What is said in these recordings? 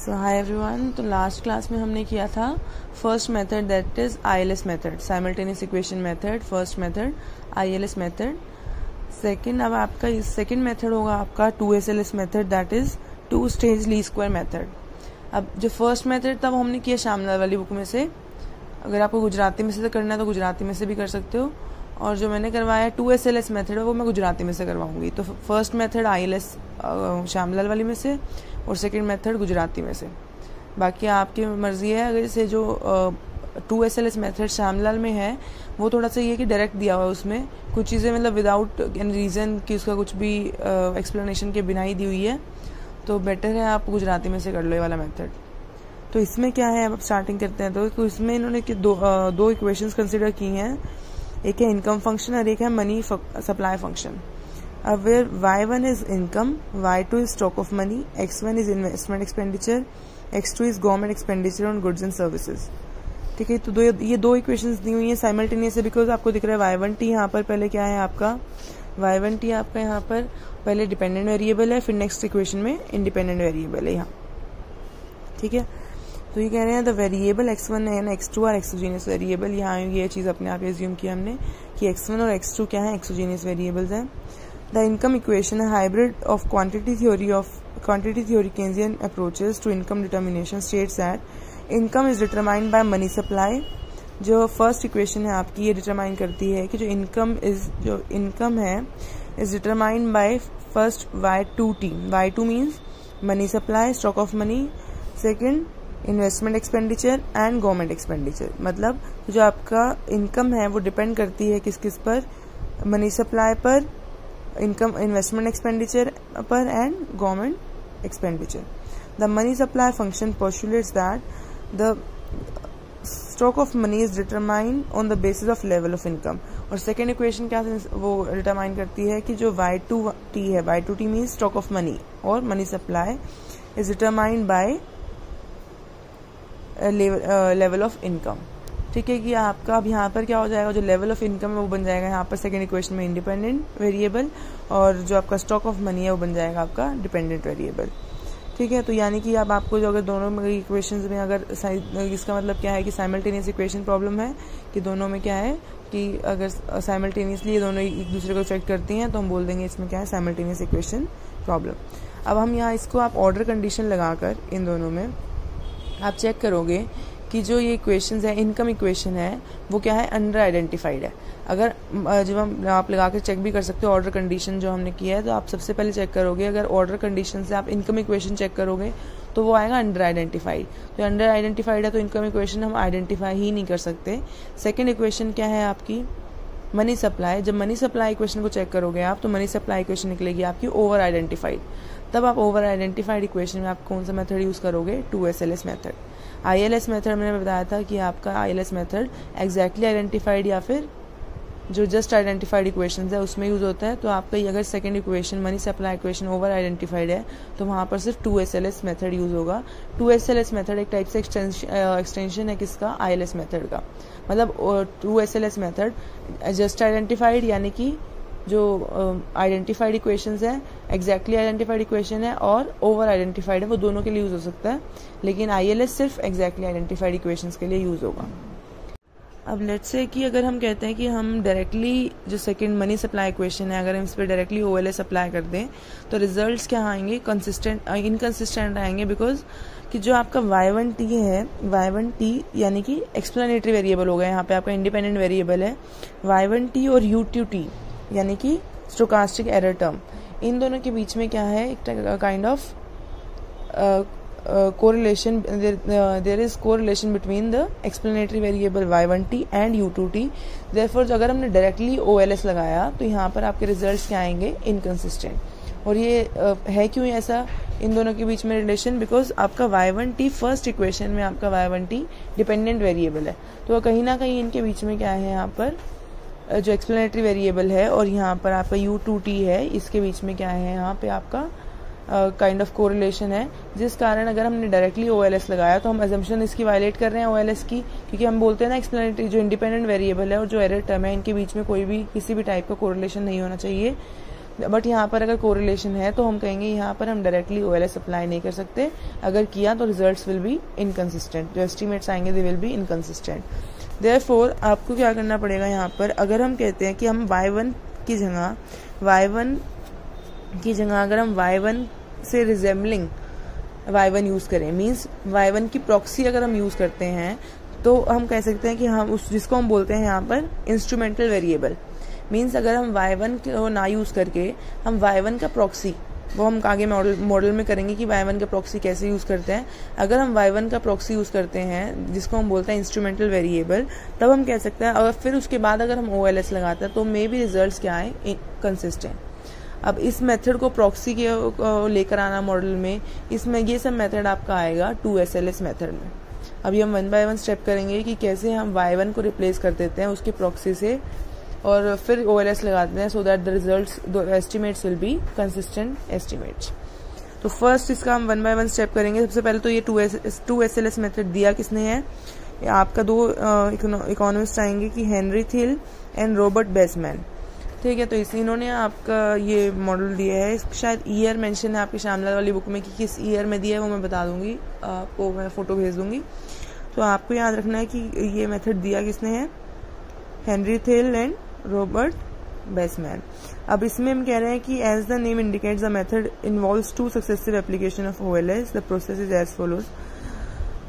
सो hi everyone. तो last class में हमने किया था first method, that is ILS method, simultaneous equation method, first method ILS method. Second, अब आपका सेकंड मेथड होगा आपका 2SLS method, that is two stage least square method. अब जो फर्स्ट मेथड था वो हमने किया श्यामलाल वाली बुक में से। अगर आपको गुजराती में से करना है तो गुजराती में से भी कर सकते हो, और जो मैंने करवाया 2SLS मेथड है वो मैं गुजराती में से करवाऊंगी। तो फर्स्ट मेथड आईएलएस श्यामलाल वाली में से और सेकंड मेथड गुजराती में से। बाकी आपकी मर्जी है। अगर जैसे जो 2SLS मेथड श्यामलाल में है वो थोड़ा सा ये कि डायरेक्ट दिया हुआ है, उसमें कुछ चीज़ें मतलब विदाउट एनी रीज़न कि उसका कुछ भी एक्सप्लेनेशन के बिना ही दी हुई है, तो बेटर है आप गुजराती में से कर लो ये वाला मेथड। तो इसमें क्या है, अब स्टार्टिंग करते हैं। तो इसमें इन्होंने दो इक्वेशंस कंसिडर की हैं, एक है इनकम फंक्शन और एक है मनी सप्लाई फंक्शन। अब where y1 is income, y2 is stock of money, x1 is investment expenditure, x2 is government expenditure on goods and services. ठीक है, तो ये दो इक्वेशंस दी हुई हैं साइमल्टेनियस है, बिकॉज आपको दिख रहा है y1t यहाँ पर पहले क्या है आपका, y1t आपका यहाँ पर पहले डिपेंडेंट वेरिएबल है, फिर नेक्स्ट इक्वेशन में इंडिपेंडेंट वेरिएबल है यहाँ। ठीक है, तो ये कह रहे हैं द वेरिएबल x1 है ना x2 और एक्सोजीनियस वेरिएबल। यहाँ ये चीज अपने आप एज्यूम किया हमने कि x1 और x2 क्या है, एक्सोजीनियस वेरिएबल्स हैं। द इनकम इक्वेशन है hybrid of quantity theory Keynesian approaches to income determination states that income is determined by money supply. जो फर्स्ट इक्वेशन है आपकी ये डिटरमाइन करती है कि जो इनकम है is determined by first y2t। y2 means money supply, stock of money, second investment expenditure and government expenditure. मतलब जो आपका इनकम है वो डिपेंड करती है किस किस पर, मनी सप्लाई पर, इनकम इन्वेस्टमेंट एक्सपेंडिचर पर and government expenditure. The money supply function postulates that the stock of money is determined on the basis of level of income. और सेकेंड इक्वेशन क्या वो डिटरमाइन करती है कि जो y2t है, y2t means stock of money और money supply is determined by level of income. ठीक है, कि आपका अब यहाँ पर क्या हो जाएगा, जो लेवल ऑफ इनकम है वो बन जाएगा यहाँ पर सेकेंड इक्वेशन में इंडिपेंडेंट वेरिएबल, और जो आपका स्टॉक ऑफ मनी है वो बन जाएगा आपका डिपेंडेंट वेरिएबल। ठीक है, तो यानी कि अब आपको जो अगर दोनों में इक्वेशंस में अगर इसका मतलब क्या है कि साइमल्टेनियस इक्वेशन प्रॉब्लम है, कि दोनों में क्या है कि अगर साइमल्टेनियसली ये दोनों एक दूसरे को इफेक्ट करती हैं तो हम बोल देंगे इसमें क्या है, साइमल्टेनियस इक्वेशन प्रॉब्लम। अब हम यहाँ इसको आप ऑर्डर कंडीशन लगाकर इन दोनों में आप चेक करोगे कि जो ये इक्वेशंस है, इनकम इक्वेशन है वो क्या है, अंडर आइडेंटिफाइड है। अगर जब हम आप लगा कर चेक भी कर सकते हो ऑर्डर कंडीशन जो हमने किया है, तो आप सबसे पहले चेक करोगे अगर ऑर्डर कंडीशन से आप इनकम इक्वेशन चेक करोगे तो वो आएगा अंडर आइडेंटिफाइड। तो अंडर आइडेंटिफाइड है तो इनकम इक्वेशन हम आइडेंटिफाई ही नहीं कर सकते। सेकेंड इक्वेशन क्या है आपकी, मनी सप्लाई। जब मनी सप्लाई इक्वेशन को चेक करोगे आप तो मनी सप्लाई इक्वेशन निकलेगी आपकी ओवर आइडेंटिफाइड। तब आप ओवर आइडेंटिफाइड इक्वेशन में आप कौन सा मेथड यूज करोगे, 2SLS मेथड। ILS मेथड मैंने बताया था कि आपका ILS मेथड एग्जैक्टली आइडेंटिफाइड या फिर जो जस्ट आइडेंटिफाइड इक्वेशंस है उसमें यूज होता है। तो आपका अगर second equation money supply equation over identified है तो वहां पर सिर्फ 2SLS मेथड यूज होगा। 2SLS मेथड एक टाइप से एक्सटेंशन है किसका, ILS मेथड का। मतलब 2SLS मेथड जस्ट आइडेंटिफाइड यानी कि जो आइडेंटिफाइड इक्वेशंस है, एग्जैक्टली आइडेंटिफाइड इक्वेशन है और ओवर आइडेंटिफाइड है, वो दोनों के लिए यूज हो सकता है। लेकिन ILS सिर्फ एग्जैक्टली आइडेंटिफाइड इक्वेशंस के लिए यूज होगा। अब लेट्स से कि अगर हम कहते हैं कि हम डायरेक्टली जो सेकंड मनी सप्लाई इक्वेशन है अगर हम इस पर डायरेक्टली OLS अप्लाई कर दें तो रिजल्ट्स क्या आएंगे, इनकंसिस्टेंट आएंगे। बिकॉज कि जो आपका y1t है, y1t यानी कि एक्सप्लेनेटरी वेरिएबल होगा, यहाँ पे आपका इंडिपेंडेंट वेरिएबल है। y1t और u2t यानी कि स्टोकास्टिक एरर टर्म, इन दोनों के बीच में क्या है, एक kind of correlation, there is correlation between the explanatory variable y1t and u2t। therefore अगर हमने डायरेक्टली OLS लगाया तो यहाँ पर आपके रिजल्ट्स क्या आएंगे, इनकंसिस्टेंट। और ये है क्यों ऐसा इन दोनों के बीच में रिलेशन, बिकॉज आपका y1t फर्स्ट इक्वेशन में आपका y1t डिपेंडेंट वेरिएबल है, तो कहीं ना कहीं इनके बीच में क्या है, यहाँ पर जो एक्सप्लेनेटरी वेरिएबल है और यहाँ पर आपका u2t है, इसके बीच में क्या है, यहाँ पे आपका काइंड ऑफ कोरिलेशन है। जिस कारण अगर हमने डायरेक्टली OLS लगाया तो हम अजम्पशन इसकी वायलेट कर रहे हैं OLS की, क्योंकि हम बोलते हैं ना एक्सप्लेनेटरी जो इंडिपेंडेंट वेरिएबल है और जो एरर टर्म है इनके बीच में कोई भी किसी भी टाइप का कोरिलेशन नहीं होना चाहिए। बट यहाँ पर अगर कोरिलेशन है तो हम कहेंगे यहाँ पर हम डायरेक्टली OLS अप्लाई नहीं कर सकते, अगर किया तो रिजल्ट्स विल बी इनकंसिस्टेंट, जो एस्टिमेट्स आएंगे they will be inconsistent. Therefore आपको क्या करना पड़ेगा यहाँ पर, अगर हम कहते हैं कि हम y1 की जगह अगर हम y1 से रिजेम्बलिंग y1 यूज करें, मीन्स y1 की प्रॉक्सी अगर हम यूज करते हैं तो हम कह सकते हैं कि हम उस जिसको हम बोलते हैं यहाँ पर इंस्ट्रूमेंटल वेरिएबल। मीन्स अगर हम y1 को ना यूज करके हम y1 का प्रॉक्सी, वो हम आगे मॉडल में करेंगे कि y1 का प्रॉक्सी कैसे यूज करते हैं। अगर हम y1 का प्रॉक्सी यूज करते हैं जिसको हम बोलते हैं इंस्ट्रूमेंटल वेरिएबल, तब हम कह सकते हैं, और फिर उसके बाद अगर हम OLS लगाते हैं तो मे बी रिजल्ट्स क्या आए, कंसिस्टेंट। अब इस मेथड को प्रॉक्सी के लेकर आना मॉडल में, इसमें ये सब मेथड आपका आएगा 2SLS मेथड में। अभी हम 1 बाय 1 स्टेप करेंगे कि कैसे हम y1 को रिप्लेस कर देते हैं उसके प्रॉक्सी से और फिर OLS लगाते हैं, so that the results the estimates will be consistent estimates. तो फर्स्ट इसका हम 1 बाय 1 स्टेप करेंगे। सबसे पहले तो ये 2SLS मेथड दिया किसने है, आपका दो इकोनॉमिस्ट आएंगे कि Henry Theil and Robert baseman, ठीक है। तो इन्होंने आपका ये मॉडल दिया है, शायद ईयर मेंशन है आपकी श्यामलाल वाली बुक में कि किस ईयर में दिया है, वो मैं बता दूंगी आपको, मैं फोटो भेज दूंगी। तो आपको याद रखना है कि ये मेथड दिया किसने है, Henri Theil and Robert Basmann. अब इसमें हम कह रहे हैं कि as the name indicates the method involves 2 successive application of OLS, the process is as follows.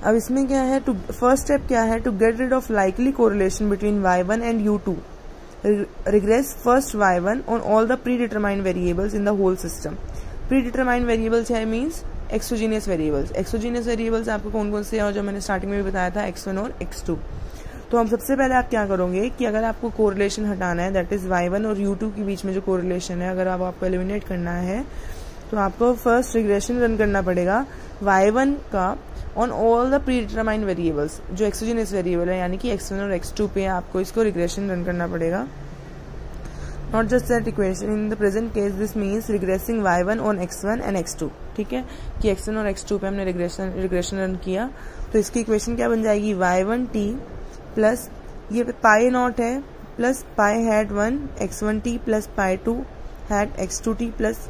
अब इसमें क्या है, फर्स्ट स्टेप क्या है, to get rid of likely correlation between y1 and u2, regress first y1 on all the predetermined variables in the whole system। predetermined variables है means exogenous variables। exogenous variables आपको कौन कौन से हैं, और जो मैंने स्टार्टिंग में भी बताया था x1 और x2। तो हम सबसे पहले आप क्या करोगे कि अगर आपको कोरिलेशन हटाना है, दैट इज y1 और u2 के बीच में जो कोरिलेशन है, अगर आपको एलिमिनेट करना है तो आपको फर्स्ट रिग्रेशन रन करना पड़ेगा y1 का on all the predetermined variables, जो एक्सोजेनस वेरिएबल है यानी कि x1 और x2 पे आपको इसको रिग्रेशन रन करना पड़ेगा। Not just that equation, in the present case this means regressing y1 on x1 and x2, ठीक है, कि x1 और x2 पे हमने रिग्रेशन रन किया। तो इसकी इक्वेशन क्या बन जाएगी, y1t प्लस ये पाई नॉट है plus pi hat 1 x1t plus pi 2 hat x2t plus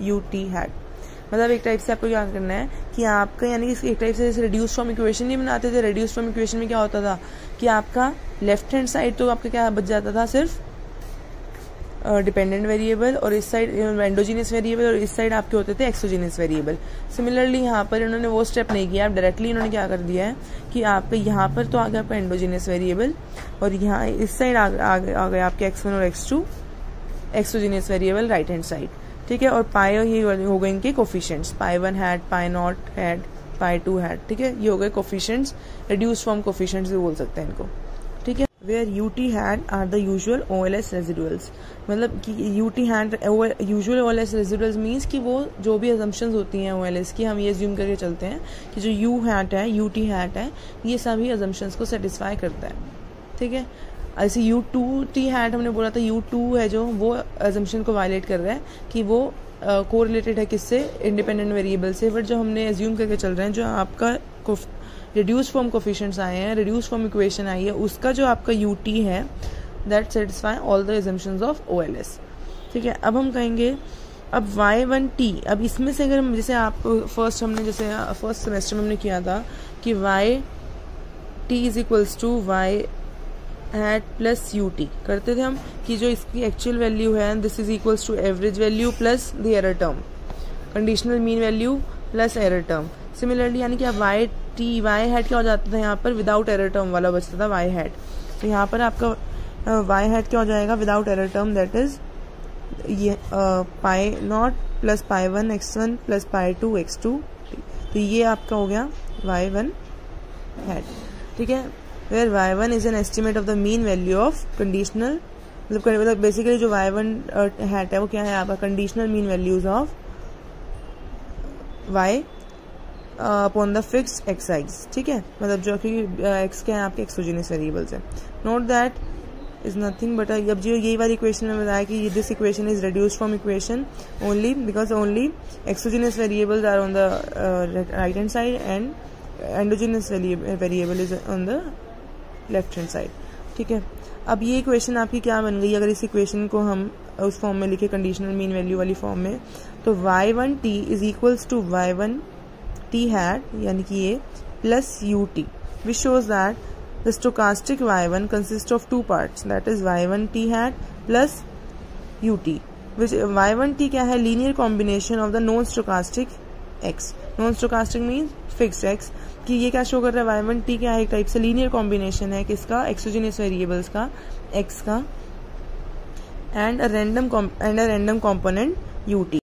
ut hat. मतलब एक टाइप से आपको क्या करना है कि आपका, यानी कि एक टाइप से जैसे रिड्यूस फ्रॉम इक्वेशन नहीं बनाते थे, रिड्यूस फ्रॉम इक्वेशन में क्या होता था कि आपका लेफ्ट हैंड साइड तो आपका क्या बच जाता था, सिर्फ डिपेंडेंट वेरिएबल, और इस साइड एंडोजीनियस वेरिएबल, और इस साइड आपके होते थे एक्सोजीनियस वेरिएबल। सिमिलरली यहाँ पर इन्होंने वो स्टेप नहीं किया, डायरेक्टली इन्होंने क्या कर दिया है कि आपका यहाँ पर तो आ गया आपका एंडोजीनियस वेरिएबल, और यहाँ इस साइड आ गया आपके x1 और x2 exogenous variable right hand side, ठीक है। और पाई ये हो गए इनके coefficients, pi 1 hat, pi not hat, pi 2 hat, ठीक है, ये हो गए कोफिशिएंट्स, रिड्यूस फॉर्म कोफिशिएंट्स भी बोल सकते हैं इनको, ठीक है। Where ut hat are the usual OLS residuals, मतलब कि ut hat usual OLS residuals means कि वो जो भी अजम्पशंस होती हैं OLS की, हम ये अज्यूम करके चलते हैं कि जो u hat है, ut hat है, ये सभी अजम्पशंस को सेटिस्फाई करता है, ठीक है। ऐसे u2t हैट हमने बोला था, u2 है जो वो अजम्पशन को वायलेट कर रहा है कि वो कोरिलेटेड है किससे, इंडिपेंडेंट वेरिएबल से, बट जो हमने एज्यूम करके चल रहे हैं, जो आपका रिड्यूस फॉर्म कोफिशिएंट्स आए हैं, रिड्यूस फॉर्म इक्वेशन आई है, उसका जो आपका ut है that satisfy all the assumptions of OLS, ठीक है। अब हम कहेंगे अब y1t, अब इसमें से अगर हम जैसे आप फर्स्ट सेमेस्टर में हमने किया था कि yt is equals to y hat plus ut करते थे हम, कि जो इसकी एक्चुअल वैल्यू है this is equals to average value plus the error term, conditional mean value plus error term. Similarly यानी कि अब y हैट क्या हो जाता था यहाँ पर, विदाउट एरर टर्म वाला बचता था y हैट, तो यहाँ पर आपका y हैट क्या हो जाएगा, without error term, that is ये pi naught plus pi 1 x1 plus pi 2 x2, तो ये आपका हो गया y1 हैट, ठीक है। where y1 is an estimate of the mean value of conditional, मतलब बेसिकली जो y1 हैट है वो क्या है आपका, conditional mean values of y upon the fixed xi, ठीक है, मतलब जो कि x क्या है आपके एक्सोजीनियस वेरिएबल्स है। Note that is nothing but, अब जो यही वाली इक्वेशन में बताया कि this equation is reduced from equation only because only exogenous variables are on the right hand side and endogenous variable is on the left hand side, ठीक है। अब ये इक्वेशन आपकी क्या बन गई, अगर इस इक्वेशन को हम उस फॉर्म में लिखे, कंडीशनल मीन वैल्यू वाली फॉर्म में, तो y1t is equals to y1t hat यानी कि ये plus ut, which shows that the stochastic y1 consist of two parts, that is y1t hat plus ut, which y1t क्या है, linear combination of the non stochastic x. Non stochastic means fixed x, कि ये क्या show कर रहा है, y1t क्या है, एक टाइप से लीनियर कॉम्बिनेशन है किसका, एक्सोजेनियस वेरिएबल्स का, x का, and a random component ut.